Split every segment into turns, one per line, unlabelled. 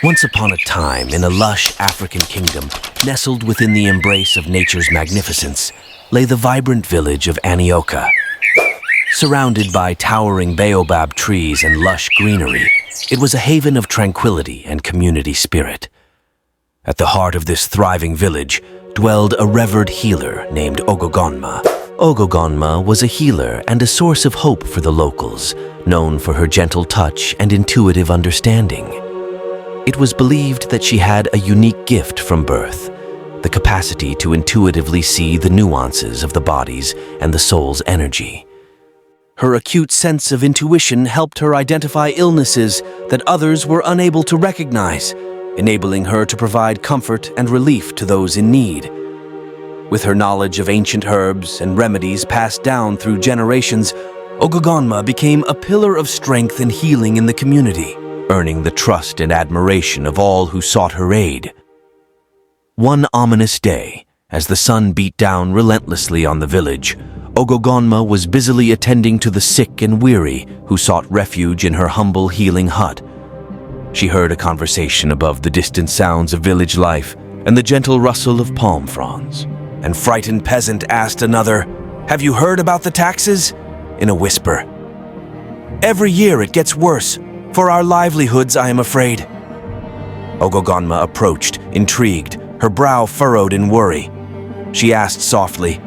Once upon a time, in a lush African kingdom, nestled within the embrace of nature's magnificence, lay the vibrant village of Aniocha. Surrounded by towering baobab trees and lush greenery, it was a haven of tranquility and community spirit. At the heart of this thriving village dwelled a revered healer named Ogogonma. Ogogonma was a healer and a source of hope for the locals, known for her gentle touch and intuitive understanding. It was believed that she had a unique gift from birth, the capacity to intuitively see the nuances of the body's and the soul's energy. Her acute sense of intuition helped her identify illnesses that others were unable to recognize, enabling her to provide comfort and relief to those in need. With her knowledge of ancient herbs and remedies passed down through generations, Ogogonma became a pillar of strength and healing in the community, earning the trust and admiration of all who sought her aid. One ominous day, as the sun beat down relentlessly on the village, Ogogonma was busily attending to the sick and weary who sought refuge in her humble healing hut. She heard a conversation above the distant sounds of village life and the gentle rustle of palm fronds. And frightened peasant asked another, "Have you heard about the taxes?" in a whisper. "Every year it gets worse. For our livelihoods, I am afraid." Ogogonma approached, intrigued, her brow furrowed in worry. She asked softly,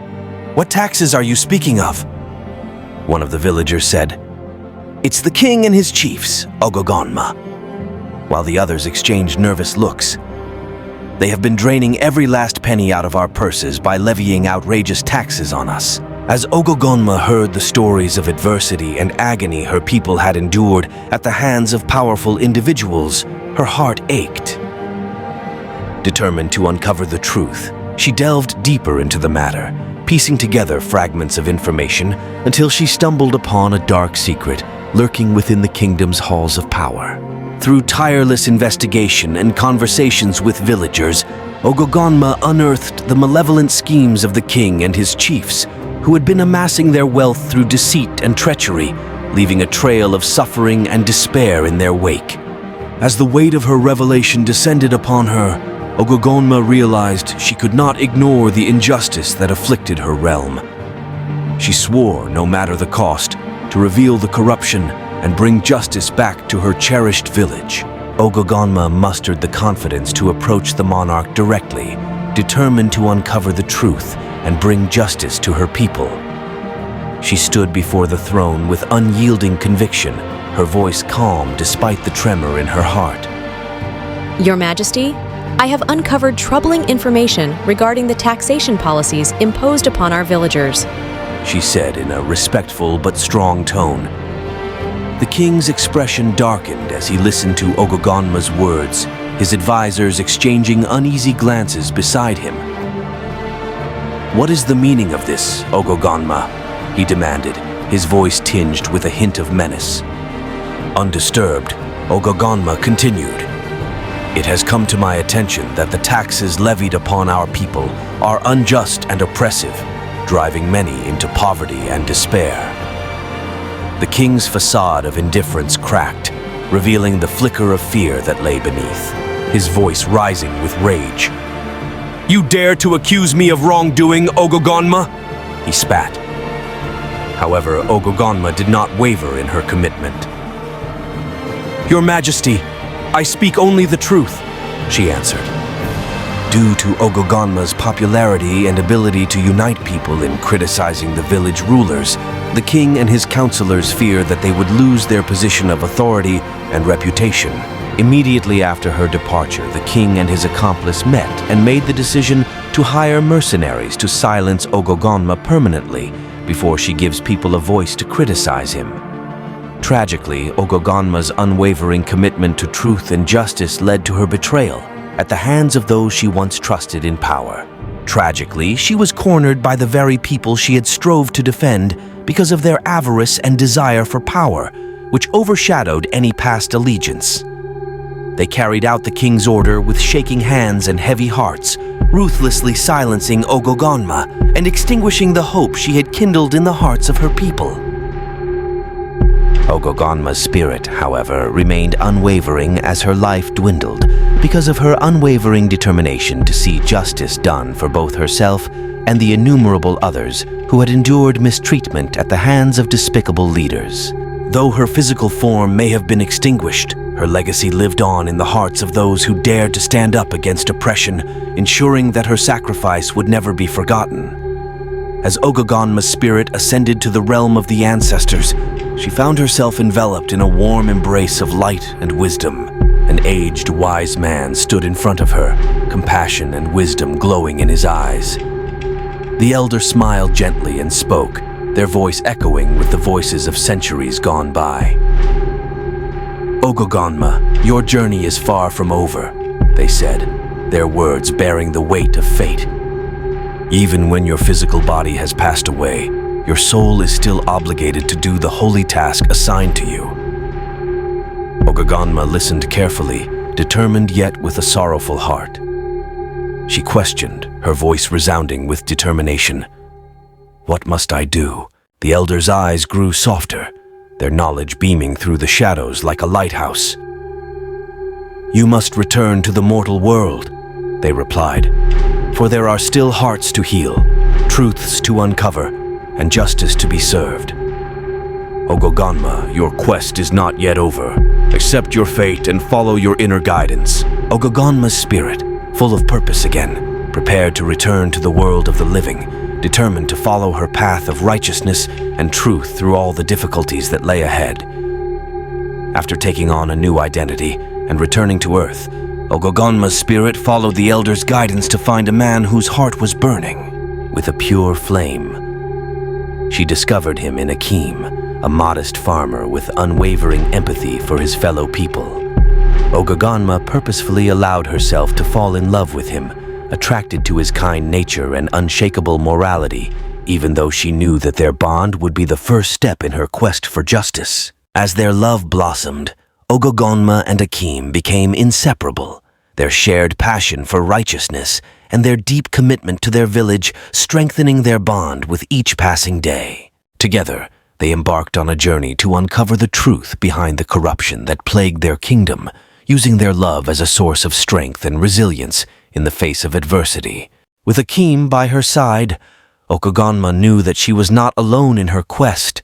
"What taxes are you speaking of?" One of the villagers said, "It's the king and his chiefs, Ogogonma," while the others exchanged nervous looks. "They have been draining every last penny out of our purses by levying outrageous taxes on us." As Ogogonma heard the stories of adversity and agony her people had endured at the hands of powerful individuals, her heart ached. Determined to uncover the truth, she delved deeper into the matter, piecing together fragments of information until she stumbled upon a dark secret lurking within the kingdom's halls of power. Through tireless investigation and conversations with villagers, Ogogonma unearthed the malevolent schemes of the king and his chiefs, who had been amassing their wealth through deceit and treachery, leaving a trail of suffering and despair in their wake. As the weight of her revelation descended upon her, Ogogonma realized she could not ignore the injustice that afflicted her realm. She swore, no matter the cost, to reveal the corruption and bring justice back to her cherished village. Ogogonma mustered the confidence to approach the monarch directly, determined to uncover the truth and bring justice to her people. She stood before the throne with unyielding conviction, her voice calm despite the tremor in her heart.
Your Majesty, I have uncovered troubling information regarding the taxation policies imposed upon our villagers,
she said in a respectful but strong tone. The king's expression darkened as he listened to Ogogonma's words, his advisors exchanging uneasy glances beside him. "What is the meaning of this, Ogogonma?" he demanded, his voice tinged with a hint of menace. Undisturbed, Ogogonma continued, "It has come to my attention that the taxes levied upon our people are unjust and oppressive, driving many into poverty and despair." The king's facade of indifference cracked, revealing the flicker of fear that lay beneath, his voice rising with rage. "You dare to accuse me of wrongdoing, Ogogonma?" he spat. However, Ogogonma did not waver in her commitment. "Your Majesty, I speak only the truth," she answered. Due to Ogogonma's popularity and ability to unite people in criticizing the village rulers, the king and his counselors feared that they would lose their position of authority and reputation. Immediately after her departure, the king and his accomplice met and made the decision to hire mercenaries to silence Ogogonma permanently before she gives people a voice to criticize him. Tragically, Ogogonma's unwavering commitment to truth and justice led to her betrayal at the hands of those she once trusted in power. Tragically, she was cornered by the very people she had strove to defend because of their avarice and desire for power, which overshadowed any past allegiance. They carried out the king's order with shaking hands and heavy hearts, ruthlessly silencing Ogogonma and extinguishing the hope she had kindled in the hearts of her people. Ogogonma's spirit, however, remained unwavering as her life dwindled because of her unwavering determination to see justice done for both herself and the innumerable others who had endured mistreatment at the hands of despicable leaders. Though her physical form may have been extinguished, her legacy lived on in the hearts of those who dared to stand up against oppression, ensuring that her sacrifice would never be forgotten. As Ogogonma's spirit ascended to the realm of the ancestors, she found herself enveloped in a warm embrace of light and wisdom. An aged, wise man stood in front of her, compassion and wisdom glowing in his eyes. The elder smiled gently and spoke, their voice echoing with the voices of centuries gone by. "Ogogonma, your journey is far from over," they said, their words bearing the weight of fate. "Even when your physical body has passed away, your soul is still obligated to do the holy task assigned to you." Ogogonma listened carefully, determined yet with a sorrowful heart. She questioned, her voice resounding with determination. "What must I do?" The elder's eyes grew softer, their knowledge beaming through the shadows like a lighthouse. "You must return to the mortal world," they replied, "for there are still hearts to heal, truths to uncover, and justice to be served. Ogogonma, your quest is not yet over. Accept your fate and follow your inner guidance." Ogogonma's spirit, full of purpose again, prepared to return to the world of the living, determined to follow her path of righteousness and truth through all the difficulties that lay ahead. After taking on a new identity and returning to Earth, Ogogonma's spirit followed the elder's guidance to find a man whose heart was burning with a pure flame. She discovered him in Akeem, a modest farmer with unwavering empathy for his fellow people. Ogogonma purposefully allowed herself to fall in love with him, attracted to his kind nature and unshakable morality, even though she knew that their bond would be the first step in her quest for justice. As their love blossomed, Ogogonma and Akeem became inseparable, their shared passion for righteousness and their deep commitment to their village strengthening their bond with each passing day. Together, they embarked on a journey to uncover the truth behind the corruption that plagued their kingdom, using their love as a source of strength and resilience in the face of adversity. With Akeem by her side, Ogogonma knew that she was not alone in her quest,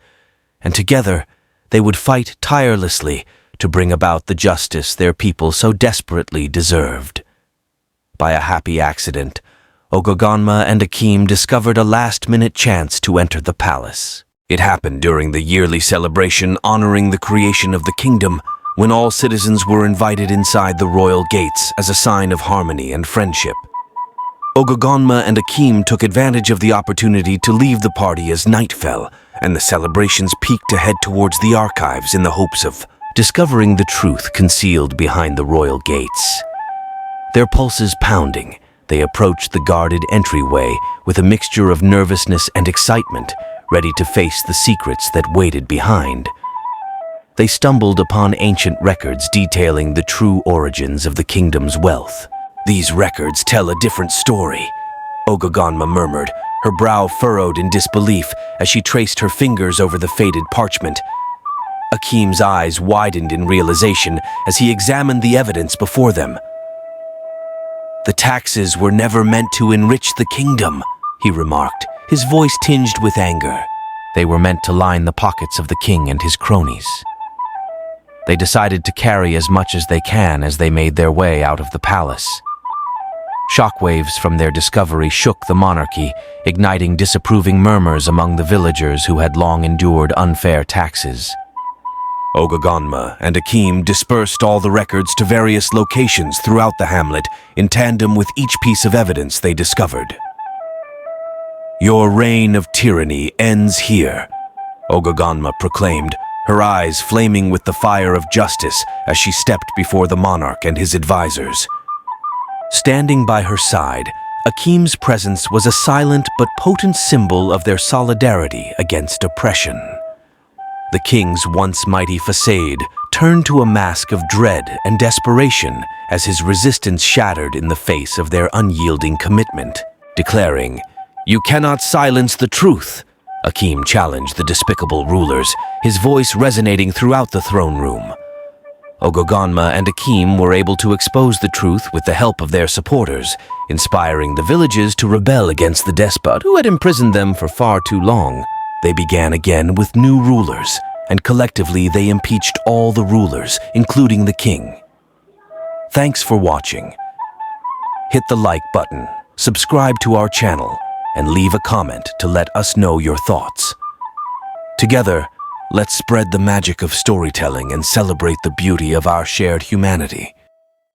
and together they would fight tirelessly to bring about the justice their people so desperately deserved. By a happy accident, Ogogonma and Akeem discovered a last-minute chance to enter the palace. It happened during the yearly celebration honoring the creation of the kingdom, when all citizens were invited inside the royal gates as a sign of harmony and friendship. Ogogonma and Akeem took advantage of the opportunity to leave the party as night fell, and the celebrations peaked ahead towards the archives in the hopes of discovering the truth concealed behind the royal gates. Their pulses pounding, they approached the guarded entryway with a mixture of nervousness and excitement, ready to face the secrets that waited behind. They stumbled upon ancient records detailing the true origins of the kingdom's wealth. "These records tell a different story," Ogogonma murmured, her brow furrowed in disbelief as she traced her fingers over the faded parchment. Akeem's eyes widened in realization as he examined the evidence before them. "The taxes were never meant to enrich the kingdom," he remarked, his voice tinged with anger. "They were meant to line the pockets of the king and his cronies." They decided to carry as much as they can as they made their way out of the palace. Shockwaves from their discovery shook the monarchy, igniting disapproving murmurs among the villagers who had long endured unfair taxes. Ogogonma and Akeem dispersed all the records to various locations throughout the hamlet in tandem with each piece of evidence they discovered. "Your reign of tyranny ends here," Ogogonma proclaimed, her eyes flaming with the fire of justice as she stepped before the monarch and his advisors. Standing by her side, Akeem's presence was a silent but potent symbol of their solidarity against oppression. The king's once mighty facade turned to a mask of dread and desperation as his resistance shattered in the face of their unyielding commitment, declaring, "You cannot silence the truth. Akeem challenged the despicable rulers, his voice resonating throughout the throne room. Ogogonma and Akeem were able to expose the truth with the help of their supporters, inspiring the villages to rebel against the despot who had imprisoned them for far too long. They began again with new rulers, and collectively they impeached all the rulers, including the king. Thanks for watching. Hit the like button, subscribe to our channel, and leave a comment to let us know your thoughts. Together, let's spread the magic of storytelling and celebrate the beauty of our shared humanity.